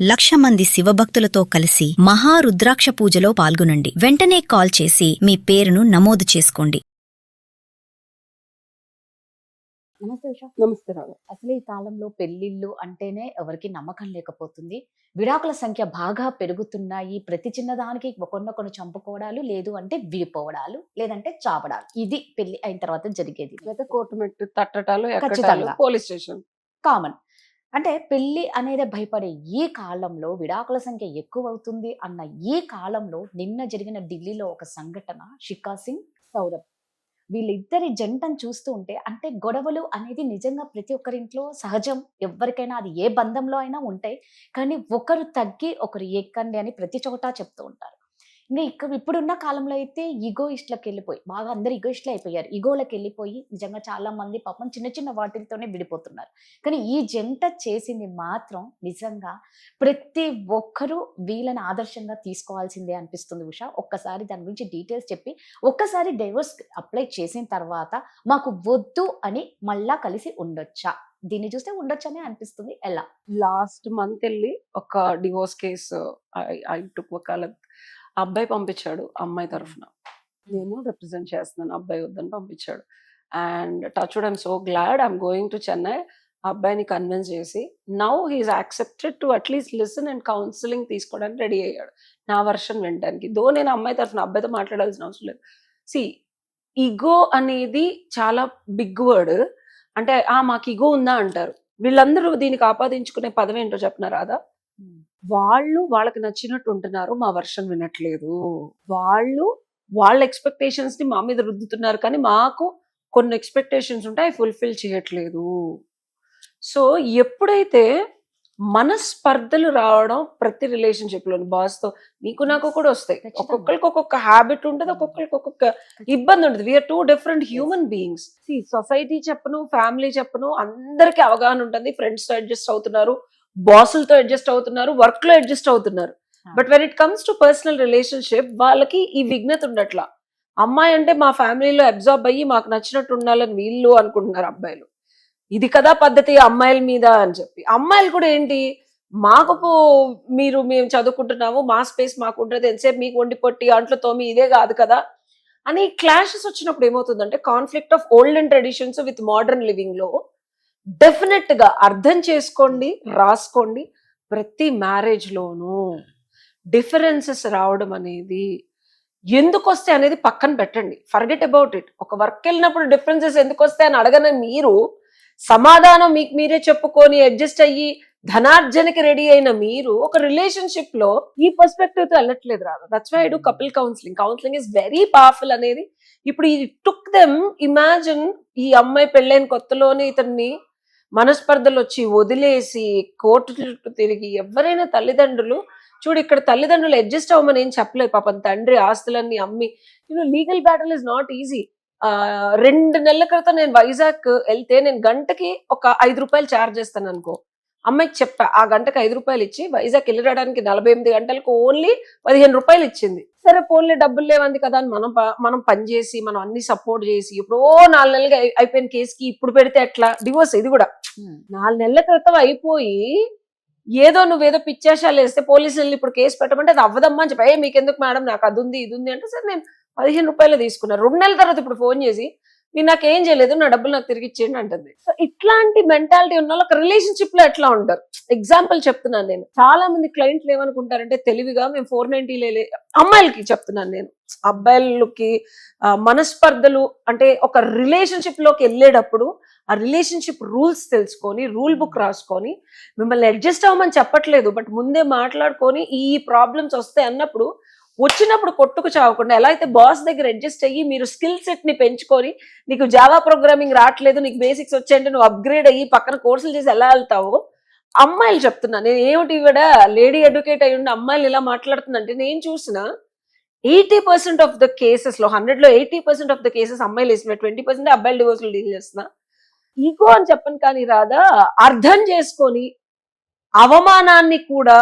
1,00,000 మంది శివభక్తులతో కలిసి మహారుద్రాక్ష పూజలో పాల్గొనండి. వెంటనే కాల్ చేసి మీ పేరును నమోదు చేసుకోండి. నమస్తే ఉషా. నమస్తే రావు. అసలు ఈ కాలంలో పెళ్లిళ్ళు అంటేనే ఎవరికి నమ్మకం లేకపోతుంది. విడాకుల సంఖ్య బాగా పెరుగుతున్నాయి. ప్రతి చిన్నదానికి ఒకరినొకరు చంపుకోవడాలు, లేదు అంటే విడిపోవడాలు, లేదంటే చావడాలు. ఇది పెళ్లి అయిన తర్వాత జరిగేది. అయితే కోర్టు మెట్టు తట్టటాలు, ఎక్కటాలు, ఖచ్చితంగా. Police station. కామన్. అంటే పెళ్లి అనేది భయపడే ఈ కాలంలో విడాకుల సంఖ్య ఎక్కువ అవుతుంది అన్న ఈ కాలంలో నిన్న జరిగిన ఢిల్లీలో ఒక సంఘటన, శిఖా సింగ్, సౌరభ్ వీళ్ళిద్దరి జంటను చూస్తూ ఉంటే, అంటే గొడవలు అనేది నిజంగా ప్రతి ఒక్కరింట్లో సహజం. ఎవరికైనా అది ఏ బంధంలో అయినా ఉంటాయి. కానీ ఒకరు తగ్గి ఒకరు ఎక్కండి అని ప్రతి చోట చెప్తూ ఉంటారు. ఇంకా ఇప్పుడున్న కాలంలో అయితే ఈగోయిస్ట్లకు వెళ్ళిపోయి బాగా అందరు ఈగోయిస్ట్లే అయిపోయారు. ఈగోలకు వెళ్ళిపోయి నిజంగా చాలా మంది పాపం చిన్న చిన్న వాటితోనే విడిపోతున్నారు. కానీ ఈ జంట చేసింది మాత్రం నిజంగా ప్రతి ఒక్కరూ వీళ్ళని ఆదర్శంగా తీసుకోవాల్సిందే అనిపిస్తుంది ఉషా. ఒక్కసారి దాని గురించి డీటెయిల్స్ చెప్పి, ఒక్కసారి డైవోర్స్ అప్లై చేసిన తర్వాత మాకు వద్దు అని మళ్ళా కలిసి ఉండొచ్చా? దీన్ని చూస్తే ఉండొచ్చనే అనిపిస్తుంది. ఎలా? లాస్ట్ మంత్ వెళ్ళి ఒక డివోర్స్ కేసు వకాలత్ అబ్బాయి పంపించాడు అమ్మాయి తరఫున. నేను రిప్రజెంట్ చేస్తున్నాను, అబ్బాయి వద్దని పంపించాడు. And touch wood, I'm so glad, I'm going to Chennai. అబ్బాయిని కన్విన్స్ చేసి now he's accepted to at least listen and counselling తీసుకోవడానికి రెడీ అయ్యాడు, నా వర్షన్ వినడానికి. దో నేను అమ్మాయి తరఫున, అబ్బాయితో మాట్లాడాల్సిన అవసరం లేదు. సి, ఈగో అనేది చాలా బిగ్ వర్డ్. అంటే మాకు ఈగో ఉందా అంటారు. వీళ్ళందరూ దీనికి ఆపాదించుకునే పదవి ఏంటో చెప్పిన రాదా? వాళ్ళకి నచ్చినట్టు ఉంటున్నారు, మా వర్షన్ వినట్లేదు. వాళ్ళ ఎక్స్పెక్టేషన్స్ ని మా మీద రుద్దుతున్నారు, కానీ మాకు కొన్ని ఎక్స్పెక్టేషన్స్ ఉంటాయి, ఫుల్ఫిల్ చేయట్లేదు. సో ఎప్పుడైతే మనస్పర్ధలు రావడం ప్రతి రిలేషన్షిప్ లోని, బాస్ తో నీకు నాకు కూడా వస్తాయి. ఒక్కొక్కరికి ఒక్కొక్క హ్యాబిట్ ఉంటుంది, ఒక్కొక్కరికి ఒక్కొక్క ఇబ్బంది ఉంటుంది. We're two different human beings. Society చెప్పను, ఫ్యామిలీ చెప్పను, అందరికి అవగాహన ఉంటుంది. ఫ్రెండ్స్ తో అడ్జస్ట్ అవుతున్నారు, బాసులతో అడ్జస్ట్ అవుతున్నారు, వర్క్ లో అడ్జస్ట్ అవుతున్నారు. But when it comes to personal relationship వాళ్ళకి ఈ విఘ్నత ఉండట్లా. అమ్మాయి అంటే మా ఫ్యామిలీలో అబ్జార్బ్ అయ్యి మాకు నచ్చినట్టు ఉండాలని వీళ్ళు అనుకుంటున్నారు అబ్బాయిలు. ఇది కదా పద్ధతి అమ్మాయిల మీద అని చెప్పి. అమ్మాయిలు కూడా ఏంటి, మేము చదువుకుంటున్నాము, మా స్పేస్ మాకు ఉంటుంది, ఎంతసేపు మీకు వండి పొట్టి అంట్లో తోమి ఇదే కాదు కదా అని క్లాషెస్ వచ్చినప్పుడు ఏమవుతుందంటే, conflict of old and traditions with modern living లో డెఫినెట్ గా అర్థం చేసుకోండి, రాసుకోండి. ప్రతి మ్యారేజ్ లోనూ డిఫరెన్సెస్ రావడం అనేది ఎందుకు వస్తాయి అనేది పక్కన పెట్టండి, ఫర్గెట్ అబౌట్ ఇట్. ఒక వర్క్ వెళ్ళినప్పుడు డిఫరెన్సెస్ ఎందుకు వస్తాయి అని అడగని మీరు, సమాధానం మీకు మీరే చెప్పుకొని అడ్జస్ట్ అయ్యి ధనార్జనకి రెడీ అయిన మీరు ఒక రిలేషన్షిప్ లో ఈ పర్స్పెక్టివ్ తో వెళ్ళట్లేదు రాదు. That's why I do couple counselling. Counselling is very powerful అనేది. ఇప్పుడు ఈ టుక్ దెమ్, ఇమాజిన్ ఈ అమ్మాయి పెళ్ళైన కొత్తలోనే ఇతన్ని మనస్పర్ధలు వచ్చి వదిలేసి కోర్టు చుట్టూ తిరిగి, ఎవరైనా తల్లిదండ్రులు చూడు, ఇక్కడ తల్లిదండ్రులు అడ్జస్ట్ అవ్వమని ఏం చెప్పలేదు. పాపం తండ్రి ఆస్తులన్నీ అమ్మి, legal battle is not easy. 2 నెలల క్రితం నేను వైజాగ్ వెళ్తే, నేను గంటకి ఒక 5 రూపాయలు ఛార్జ్ చేస్తాను అనుకో. అమ్మాయికి చెప్పా, ఆ గంటకి 5 రూపాయలు ఇచ్చి వైజాగ్ వెళ్ళి రావడానికి 48 గంటలకు ఓన్లీ 15 రూపాయలు ఇచ్చింది. సరే ఫోన్లే, డబ్బులు లేవంది కదా అని మనం పనిచేసి, మనం అన్ని సపోర్ట్ చేసి, ఇప్పుడు 4 నెలలుగా అయిపోయిన కేసుకి ఇప్పుడు పెడితే ఎట్లా? డివోర్స్ ఇది కూడా 4 నెలల క్రితం అయిపోయి, నువ్వేదో పిచ్చాశాలు వేస్తే పోలీసులు ఇప్పుడు కేసు పెట్టమంటే అది అవ్వదమ్మా అని చెప్పి, మీకెందుకు మేడం, నాకు అది ఉంది ఇది ఉంది అంటే, సరే నేను 15 రూపాయలు తీసుకున్నా. 2 నెలల తర్వాత ఇప్పుడు ఫోన్ చేసి, మీరు నాకేం చేయలేదు, నా డబ్బులు నాకు తిరిగి ఇచ్చేయండి అంటుంది. సో ఇట్లాంటి మెంటాలిటీ ఉన్న వాళ్ళు ఒక రిలేషన్షిప్ లో ఎట్లా ఉంటారు? ఎగ్జాంపుల్ చెప్తున్నాను నేను. చాలా మంది క్లయింట్లు ఏమనుకుంటారంటే, తెలివిగా మేము 490 అమ్మాయిలకి చెప్తున్నాను నేను, అబ్బాయిలకి మనస్పర్ధలు అంటే ఒక రిలేషన్షిప్ లోకి వెళ్ళేటప్పుడు ఆ రిలేషన్షిప్ రూల్స్ తెలుసుకొని, రూల్ బుక్ రాసుకొని, మిమ్మల్ని అడ్జస్ట్ అవ్వమని చెప్పట్లేదు, బట్ ముందే మాట్లాడుకొని ఈ ప్రాబ్లమ్స్ వస్తాయి అన్నప్పుడు, వచ్చినప్పుడు కొట్టుకు చావకుండా, ఎలా అయితే బాస్ దగ్గర అడ్జస్ట్ అయ్యి మీరు స్కిల్ సెట్ ని పెంచుకొని, నీకు జావా ప్రోగ్రామింగ్ రావట్లేదు, నీకు బేసిక్స్ వచ్చాయంటే నువ్వు అప్గ్రేడ్ అయ్యి పక్కన కోర్సులు చేసి ఎలా వెళ్తావో, అమ్మాయిలు చెప్తున్నా నేను. ఏమిటి ఇవిడ లేడీ ఎడ్యుకేట్ అయ్యి ఉండి అమ్మాయిలు ఇలా మాట్లాడుతుందంటే, నేను చూసిన 80% ఆఫ్ ద కేసెస్ లో, 100లో 80% ఆఫ్ ద కేసెస్ అమ్మాయిలు వేసిన, 20% అబ్బాయిలు డివోర్స్ లో డీల్ చేస్తున్నా. ఈగో అని చెప్పను కానీ రాదా, అర్థం చేసుకొని అవమానాన్ని కూడా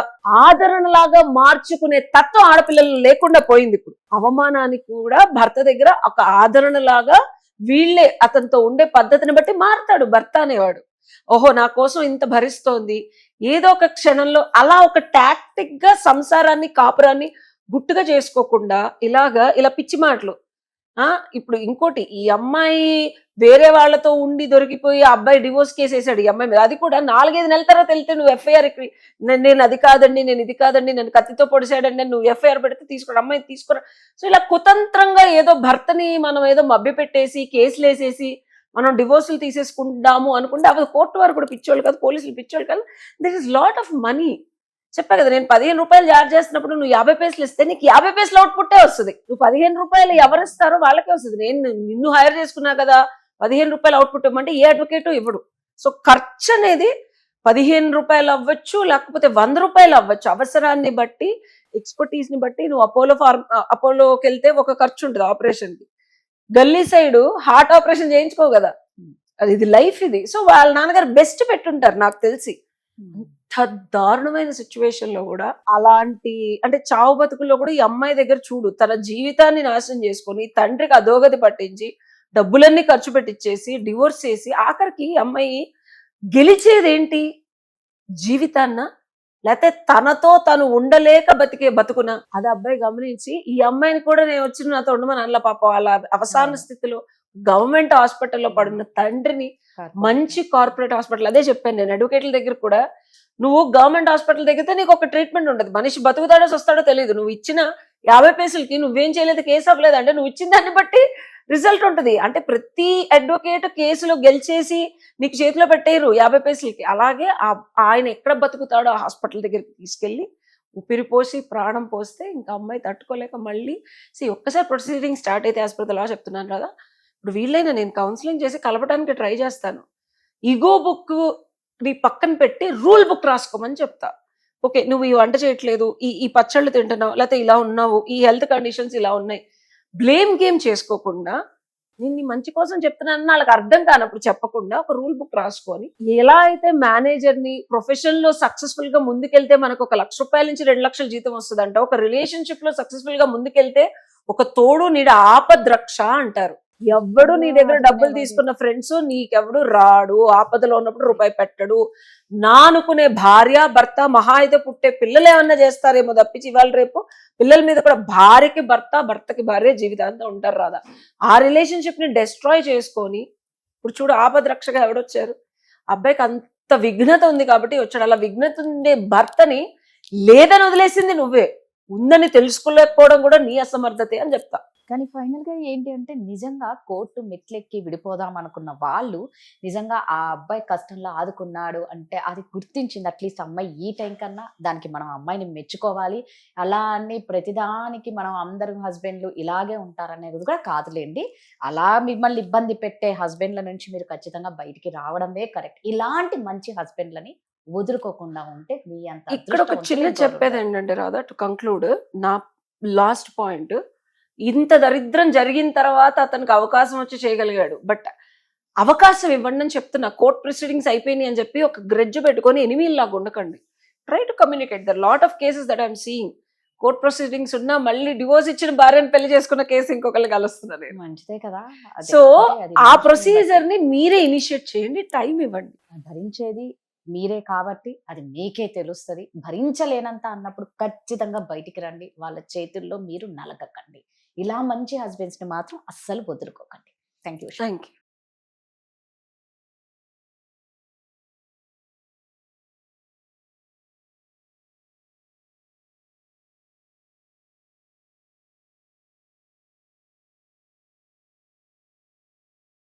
ఆదరణలాగా మార్చుకునే తత్వం ఆడపిల్లలు లేకుండా పోయింది. ఇప్పుడు అవమానాన్ని కూడా భర్త దగ్గర ఒక ఆదరణలాగా వీళ్ళే అతనితో ఉండే పద్ధతిని బట్టి మారుతాడు భర్త అనేవాడు. ఓహో, నా కోసం ఇంత భరిస్తోంది, ఏదో ఒక క్షణంలో అలా ఒక టాక్టిక్ గా సంసారాన్ని కాపురాన్ని గుట్టుగా చేసుకోకుండా ఇలా పిచ్చి మాటలు. ఇప్పుడు ఇంకోటి, ఈ అమ్మాయి వేరే వాళ్ళతో ఉండి దొరికిపోయి ఆ అబ్బాయి డివోర్స్ కేసు వేసాడు ఈ అమ్మాయి మీద. అది కూడా 4-5 నెలల తర్వాత వెళ్తే నువ్వు ఎఫ్ఐఆర్, నేను అది కాదండి, నేను ఇది కాదండి, నేను కత్తితో పొడిచాడండి, నువ్వు ఎఫ్ఐఆర్ పెడితే తీసుకోండి, అమ్మాయి తీసుకోరా. సో ఇలా కుతంత్రంగా ఏదో భర్తని మనం ఏదో మభ్యపెట్టేసి కేసులు వేసేసి మనం డివోర్సులు తీసేసుకుంటాము అనుకుంటే అవి కోర్టు వారు కూడా పిచ్చోళ్ళు కాదు, పోలీసులు పిచ్చోళ్ళు కాదు. This is lot of money. చెప్పా కదా, నేను 15 రూపాయలు చార్జ్ చేస్తున్నప్పుడు నువ్వు 50 పైసలు ఇస్తే నీకు 50 పైసలు అవుట్పుట్టే వస్తుంది. నువ్వు 15 రూపాయలు ఎవరు ఇస్తారో వాళ్ళకే వస్తుంది. నేను నిన్ను హైర్ చేసుకున్నా కదా, 15 రూపాయలు అవుట్పుట్ ఇవ్వమంటే ఏ అడ్వకేటు ఇవ్వడు. సో ఖర్చు అనేది 15 రూపాయలు అవ్వచ్చు, లేకపోతే 100 రూపాయలు అవ్వచ్చు. అవసరాన్ని బట్టి, ఎక్స్పర్టీస్ ని బట్టి నువ్వు అపోలోకి వెళ్తే ఒక ఖర్చు ఉంటుంది ఆపరేషన్ కి. గల్లీ సైడ్ హార్ట్ ఆపరేషన్ చేయించుకో కదా, ఇది లైఫ్ ఇది. సో వాళ్ళ నాన్నగారు బెస్ట్ పెట్టుంటారు నాకు తెలిసి. అంత దారుణమైన సిచ్యువేషన్ లో కూడా అలాంటి అంటే చావు బతుకుల్లో కూడా ఈ అమ్మాయి దగ్గర చూడు, తన జీవితాన్ని నాశనం చేసుకొని తండ్రికి అధోగతి పట్టించి డబ్బులన్నీ ఖర్చు పెట్టించేసి డివోర్స్ చేసి ఆఖరికి అమ్మాయి గెలిచేదేంటి, జీవితాన్న లేకపోతే తనతో తను ఉండలేక బతికే బతుకున. అది అబ్బాయి గమనించి ఈ అమ్మాయిని కూడా నేను వచ్చి నాతో ఉండమని అనలా. పాపం వాళ్ళ అవసాన స్థితిలో గవర్నమెంట్ హాస్పిటల్లో పడున్న తండ్రిని మంచి కార్పొరేట్ హాస్పిటల్, అదే చెప్పాను నేను అడ్వకేట్ల దగ్గర కూడా, నువ్వు గవర్నమెంట్ హాస్పిటల్ దగ్గర నీకు ఒక ట్రీట్మెంట్ ఉండదు. మనిషి బతుకుతాడో వస్తాడో తెలియదు. నువ్వు ఇచ్చిన 50 పైసలకి నువ్వేం చేయలేదు, కేసు అవ్వలేదు అంటే నువ్వు ఇచ్చిన దాన్ని బట్టి రిజల్ట్ ఉంటుంది. అంటే ప్రతి అడ్వకేట్ కేసులో గెలిచేసి నీకు చేతిలో పెట్టేయరు 50 పైసలకి. అలాగే ఆయన ఎక్కడ బతుకుతాడో ఆ హాస్పిటల్ దగ్గరికి తీసుకెళ్లి ఊపిరి పోసి ప్రాణం పోస్తే ఇంకా అమ్మాయి తట్టుకోలేక మళ్ళీ ఒక్కసారి ప్రొసీడింగ్ స్టార్ట్ అయితే యాజ్ పర్ ద లా చెప్తున్నాను కదా, ఇప్పుడు వీళ్ళైనా నేను కౌన్సిలింగ్ చేసి కలపడానికి ట్రై చేస్తాను. ఈగో బుక్ నీ పక్కన పెట్టి రూల్ బుక్ రాసుకోమని చెప్తా. ఓకే, నువ్వు ఈ వంట చేయట్లేదు, ఈ పచ్చళ్ళు తింటున్నావు, లేకపోతే ఇలా ఉన్నావు, ఈ హెల్త్ కండిషన్స్ ఇలా ఉన్నాయి, బ్లేమ్ గేమ్ చేసుకోకుండా నేను నీ మంచి కోసం చెప్తున్నానని వాళ్ళకి అర్థం కానప్పుడు చెప్పకుండా ఒక రూల్ బుక్ రాసుకొని, ఎలా అయితే మేనేజర్ ని ప్రొఫెషన్ లో సక్సెస్ఫుల్ గా ముందుకెళ్తే మనకు 1 లక్ష రూపాయల నుంచి 2 లక్షల జీతం వస్తుందంట, ఒక రిలేషన్షిప్ లో సక్సెస్ఫుల్ గా ముందుకెళ్తే ఒక తోడు నీడ ఆపద్రక్ష అంటారు. ఎవ్వడు నీ దగ్గర డబ్బులు తీసుకున్న ఫ్రెండ్స్ నీకెవడు రాడు, ఆపదలో ఉన్నప్పుడు రూపాయి పెట్టడు. నా అనుకునే భార్య భర్త మహా అయితే పుట్టే పిల్లలు ఏమన్నా చేస్తారేమో తప్పించి ఇవాళ రేపు పిల్లల మీద కూడా భార్యకి భర్త, భర్తకి భార్య జీవితాంతం ఉంటారు రాదా. ఆ రిలేషన్షిప్ ని డెస్ట్రాయ్ చేసుకొని ఇప్పుడు చూడు ఆపద్రక్షగా ఎవడొచ్చారు, అబ్బాయికి అంత విఘ్నత ఉంది కాబట్టి వచ్చాడు. అలా విఘ్నత ఉండే భర్తని లేదని వదిలేసింది నువ్వే, ఉందని తెలుసుకోలేకపోవడం కూడా నీ అసమర్థతే అని చెప్తా. కానీ ఫైనల్ గా ఏంటి అంటే నిజంగా కోర్టు మెట్లెక్కి విడిపోదాం అనుకున్న వాళ్ళు నిజంగా ఆ అబ్బాయి కష్టంలో ఆదుకున్నాడు అంటే అది గుర్తించింది. అట్లీస్ట్ అమ్మాయి ఈ టైం కన్నా దానికి మనం అమ్మాయిని మెచ్చుకోవాలి. అలా అని ప్రతిదానికి మనం అందరు హస్బెండ్లు ఇలాగే ఉంటారనేది కూడా కాదులేండి. అలా మిమ్మల్ని ఇబ్బంది పెట్టే హస్బెండ్ల నుంచి మీరు ఖచ్చితంగా బయటికి రావడమే కరెక్ట్. ఇలాంటి మంచి హస్బెండ్లని వదులుకోకుండా ఉంటే మీ అంత ఇక్కడ ఒక చిన్న చెప్పేది ఏంటంటే రాదా, టు కంక్లూడ్ నా లాస్ట్ పాయింట్, ఇంత దరిద్రం జరిగిన తర్వాత అతనికి అవకాశం వచ్చి చేయగలిగాడు. బట్ అవకాశం ఇవ్వండి అని చెప్తున్నా. కోర్ట్ ప్రొసీడింగ్స్ అయిపోయినాయి అని చెప్పి ఒక గ్రెడ్జ్ పెట్టుకొని ఎనిమిలాగా ఉండకండి. Try to communicate. There lot of cases that I'm seeing. Court proceedings ఉన్నా మళ్ళీ డివోర్స్ ఇచ్చిన భార్యను పెళ్లి చేసుకున్న కేసు ఇంకొకరికి కలుస్తుంది. మంచిదే కదా. సో ఆ ప్రొసీజర్ ని మీరే ఇనిషియేట్ చేయండి, టైం ఇవ్వండి. భరించేది మీరే కాబట్టి అది మీకే తెలుస్తుంది. భరించలేనంత అన్నప్పుడు ఖచ్చితంగా బయటికి రండి. వాళ్ళ చేతుల్లో మీరు నలగకండి. ఇలా మంచి హస్బెండ్స్ ని మాత్రం అస్సలు వదులుకోకండి. Thank you.